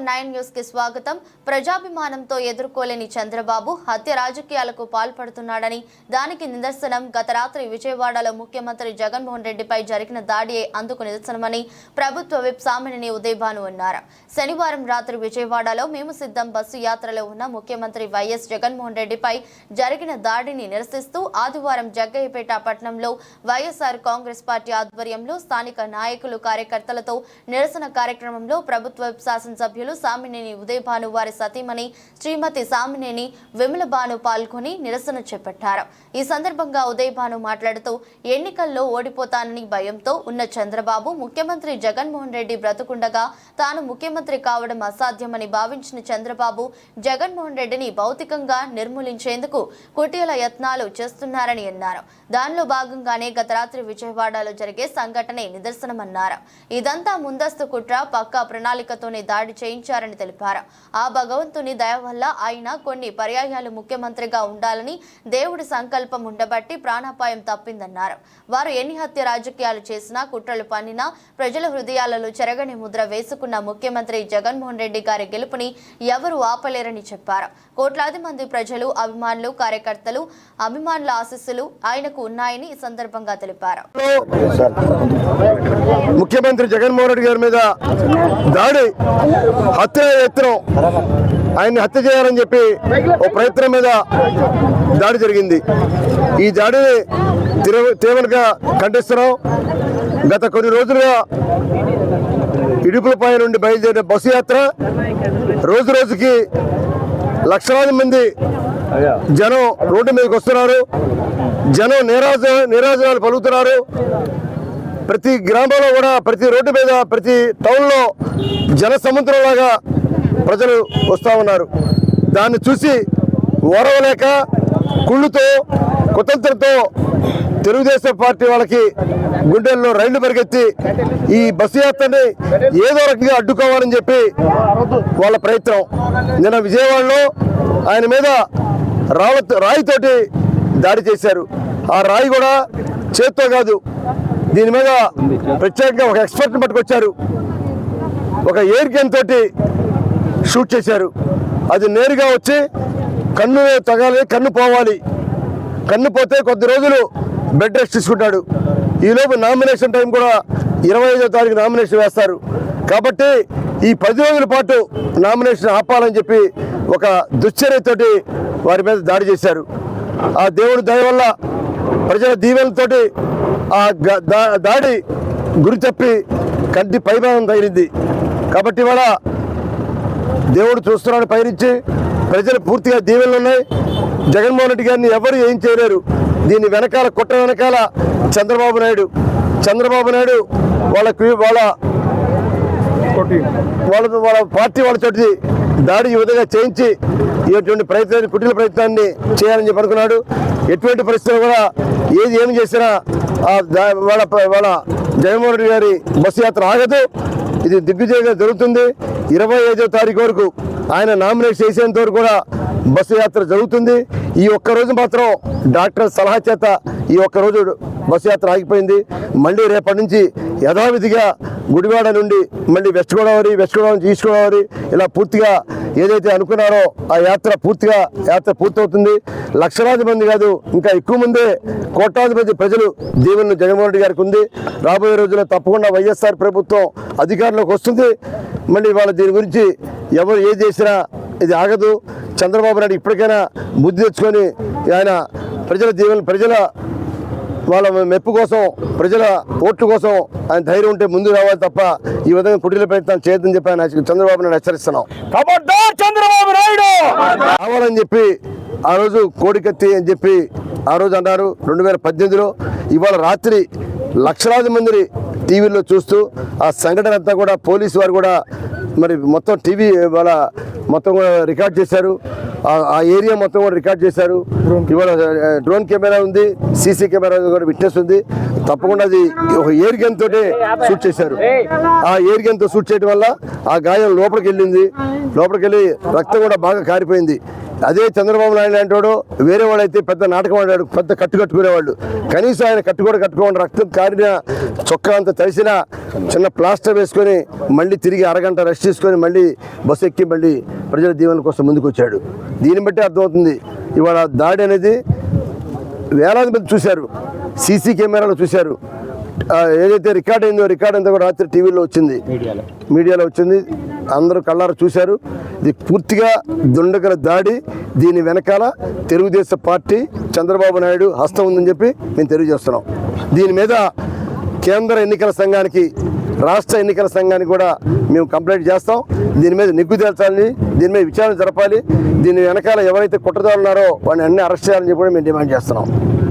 9 news కి స్వాగతం. ప్రజాభిమానంతో ఎదుర్కోలేని చంద్రబాబు హత్య రాజకీయాలకు పాల్పడుతున్నాడని, దానికి నిదర్శనం గత రాత్రి విజయవాడలో ముఖ్యమంత్రి జగన్మోహన్ రెడ్డిపై జరిగిన దాడియే అందుకు నిదర్శనమని ప్రభుత్వ విప్ సామినేని ఉదయభాను అన్నారు. శనివారం రాత్రి విజయవాడలో మేము సిద్ధం బస్సు యాత్రలో ఉన్న ముఖ్యమంత్రి వైఎస్ జగన్మోహన్ రెడ్డిపై జరిగిన దాడిని నిరసిస్తూ ఆదివారం జగ్గయ్యపేట పట్టణంలో వైఎస్ఆర్ కాంగ్రెస్ పార్టీ ఆధ్వర్యంలో స్థానిక నాయకులు కార్యకర్తలతో నిరసన కార్యక్రమంలో ప్రభుత్వ విప్ శాసనసభ్యులు సామినేని ఉదయభాను వారి సతీమణి శ్రీమతి సామినేని విమలభాను పాల్గొని నిరసన చేపట్టారు. ఈ సందర్భంగా ఉదయభాను మాట్లాడుతూ ఎన్నికల్లో ఓడిపోతానని భయంతో ఉన్న చంద్రబాబు ముఖ్యమంత్రి జగన్మోహన్ రెడ్డి బ్రతుకుండగా తాను ముఖ్యమంత్రి కావడం అసాధ్యమని భావించిన చంద్రబాబు జగన్మోహన్ రెడ్డిని భౌతికంగా నిర్మూలించేందుకు కుటీల యత్నాలు చేస్తున్నారని అన్నారు. దానిలో భాగంగానే గత రాత్రి విజయవాడలో జరిగే సంఘటనే నిదర్శనమన్నారు. ఇదంతా ముందస్తు కుట్ర, పక్కా ప్రణాళికతోనే దాడి చేయించారని తెలిపారు. ఆ భగవంతుని దయ వల్ల ఆయన కొన్ని పర్యాయాలు ముఖ్యమంత్రిగా ఉండాలని దేవుడి సంకల్పం ఉండబట్టి ప్రాణాపాయం తప్పిందన్నారు. వారు ఎన్ని హత్య రాజకీయాలు చేసినా, కుట్రలు పన్నినా ప్రజల హృదయాలలో చెరగని ముద్ర వేసుకున్న ముఖ్యమంత్రి జగన్మోహన్ రెడ్డి గారి గెలుపుని ఎవరూ ఆపలేరని చెప్పారు. కోట్లాది మంది ప్రజలు, అభిమానులు, కార్యకర్తలు, అభిమానుల ఆశీస్సులు ఆయనకు ఉన్నాయని ఈ సందర్భంగా తెలిపారు. ముఖ్యమంత్రి జగన్మోహన్ రెడ్డి గారి మీద దాడి, హత్య యత్నం, ఆయన్ని హత్య చేయాలని చెప్పి ఓ ప్రయత్నం మీద దాడి జరిగింది. ఈ దాడిని తీవ్రంగా ఖండిస్తున్నాం. గత కొన్ని రోజులుగా ఇడుపులపై నుండి బయలుదేరిన బస్సు యాత్ర రోజు రోజుకి లక్షలాది మంది జనం రోడ్డు మీదకి వస్తున్నారు. జనం నిరాజనాలు పలుకుతున్నారు. ప్రతి గ్రామంలో కూడా, ప్రతి రోడ్డు మీద, ప్రతి టౌన్లో జన సముద్రంలాగా ప్రజలు వస్తూ ఉన్నారు. దాన్ని చూసి ఓరవలేక కుళ్ళుతో, కుతంత్రంతో తెలుగుదేశం పార్టీ వాళ్ళకి గుండెల్లో రైళ్లు పరిగెత్తి ఈ బస్సు యాత్రని ఏదో రకంగా అడ్డుకోవాలని చెప్పి వాళ్ళ ప్రయత్నం. నిన్న విజయవాడలో ఆయన మీద రాయితోటి దాడి చేశారు. ఆ రాయి కూడా చేత్తో కాదు, దీని మీద ప్రత్యేకంగా ఒక ఎక్స్పర్ట్ని పట్టుకొచ్చారు. ఒక ఎయిర్ గన్ తోటి షూట్ చేశారు. అది నేరుగా వచ్చి కన్ను తగాలి, కన్ను పోవాలి. కన్ను పోతే కొద్ది రోజులు బెడ్ రెస్ట్ తీసుకుంటాడు. ఈలోపు నామినేషన్ టైం కూడా 25వ తారీఖు నామినేషన్ వేస్తారు. కాబట్టి ఈ 10 రోజుల పాటు నామినేషన్ ఆపాలని చెప్పి ఒక దుశ్చర్యతోటి వారి మీద దాడి చేశారు. ఆ దేవుడి దయ వల్ల, ప్రజల దీవెనలతోటి ఆ దాడి గురి తప్పి కంటి పైభాగం తగిలింది. కాబట్టి ఇవాళ దేవుడు చూస్తున్నాడు పైనుంచి. ప్రజలు పూర్తిగా దీవెనలు ఉన్నాయి. జగన్మోహన్ రెడ్డి గారిని ఎవరు ఏం చేయలేరు. దీని వెనకాల, కుట్ర వెనకాల చంద్రబాబు నాయుడు వాళ్ళ పార్టీ వాళ్ళతోటి దాడి ఈ విధంగా చేయించి ఇటువంటి ప్రయత్నాన్ని, కుటీల ప్రయత్నాన్ని చేయాలని చెప్పి అనుకున్నాడు. ఎటువంటి పరిస్థితులు కూడా ఏమి చేసినా వాళ్ళ జగన్మోహన్ రెడ్డి గారి బస్సు యాత్ర ఆగదు. ఇది దిగ్విజయంగా జరుగుతుంది. 25వ తారీఖు వరకు ఆయన నామినేట్ చేసేంత వరకు కూడా బస్సు యాత్ర జరుగుతుంది. ఈ ఒక్కరోజు మాత్రం డాక్టర్ సలహా చేత ఈ ఒక్కరోజు బస్సు యాత్ర ఆగిపోయింది. మళ్ళీ రేపటి నుంచి యథావిధిగా గుడివాడ నుండి మళ్ళీ వెస్ట్ గోదావరి నుంచి ఈస్ట్ గోదావరి ఇలా పూర్తిగా ఏదైతే అనుకున్నారో ఆ యాత్ర పూర్తవుతుంది. లక్షలాది మంది కాదు, ఇంకా ఎక్కువ మందే, కోట్లాది మంది ప్రజలు దీవెనలు జగన్మోహన్ రెడ్డి గారికి ఉంది. రాబోయే రోజుల్లో తప్పకుండా వైఎస్ఆర్ ప్రభుత్వం అధికారంలోకి వస్తుంది. మళ్ళీ వాళ్ళ దీని గురించి ఎవరు ఏది చేసినా ఇది ఆగదు. చంద్రబాబు నాయుడు ఇప్పటికైనా బుద్ధి తెచ్చుకొని ఆయన ప్రజల దీవెనలు, ప్రజల వాళ్ళ మెప్పు కోసం, ప్రజల ఓట్ల కోసం ఆయన ధైర్యం ఉంటే ముందు రావాలి తప్ప ఈ విధంగా కుటీల ప్రయత్నం చేయొద్దని చెప్పి ఆయన చంద్రబాబు నాయుడు హెచ్చరిస్తున్నాం. చంద్రబాబు నాయుడు కావాలని చెప్పి ఆ రోజు కోడికత్తి అని చెప్పి ఆ రోజు అన్నారు 2018లో. ఇవాళ రాత్రి లక్షలాది మందిని టీవీలో చూస్తూ ఆ సంఘటన అంతా కూడా పోలీసు వారు కూడా మరి మొత్తం టీవీ వాళ్ళ మొత్తం కూడా రికార్డ్ చేశారు. ఆ ఏరియా మొత్తం కూడా రికార్డ్ చేశారు. ఇవాళ డ్రోన్ కెమెరా ఉంది, సీసీ కెమెరా కూడా విట్నెస్ ఉంది. తప్పకుండా అది ఒక ఎయిర్ గన్ తోటే షూట్ చేశారు. ఆ ఎయిర్ గన్ తో షూట్ చేయడం వల్ల ఆ గాయం లోపలికి వెళ్ళి రక్తం కూడా బాగా కారిపోయింది. అదే చంద్రబాబు నాయుడు లాంటి వాడు వేరే వాడు అయితే పెద్ద నాటకం ఆడాడు, పెద్ద కట్టుకునేవాళ్ళు. కనీసం ఆయన కట్టుకోండి రక్తం కారిన చొక్కా అంతా తడిసిన చిన్న ప్లాస్టర్ వేసుకొని మళ్ళీ తిరిగి అరగంట రెస్ట్ తీసుకొని మళ్ళీ బస్సు ఎక్కి మళ్ళీ ప్రజల దీవెనల కోసం ముందుకు వచ్చాడు. దీన్ని బట్టి అర్థమవుతుంది ఇవాళ దాడి అనేది వేలాది మంది చూశారు, సీసీ కెమెరాలో చూశారు. ఏదైతే రికార్డ్ అయిందో రికార్డ్ అంతా కూడా రాత్రి టీవీలో వచ్చింది, మీడియాలో వచ్చింది, అందరూ కళ్ళారా చూశారు. ఇది పూర్తిగా దుండగల దాడి. దీని వెనకాల తెలుగుదేశం పార్టీ చంద్రబాబు నాయుడు హస్తం ఉందని చెప్పి మేము తెలియజేస్తున్నాం. దీని మీద కేంద్ర ఎన్నికల సంఘానికి, రాష్ట్ర ఎన్నికల సంఘానికి కూడా మేము కంప్లైంట్ చేస్తాం. దీని మీద నిగ్గు తేల్చాలని, దీని మీద విచారణ జరపాలి. దీని వెనకాల ఎవరైతే కుట్రదారులు ఉన్నారో వాడిని అన్ని అరెస్ట్ చేయాలని చెప్పి కూడా మేము డిమాండ్ చేస్తున్నాం.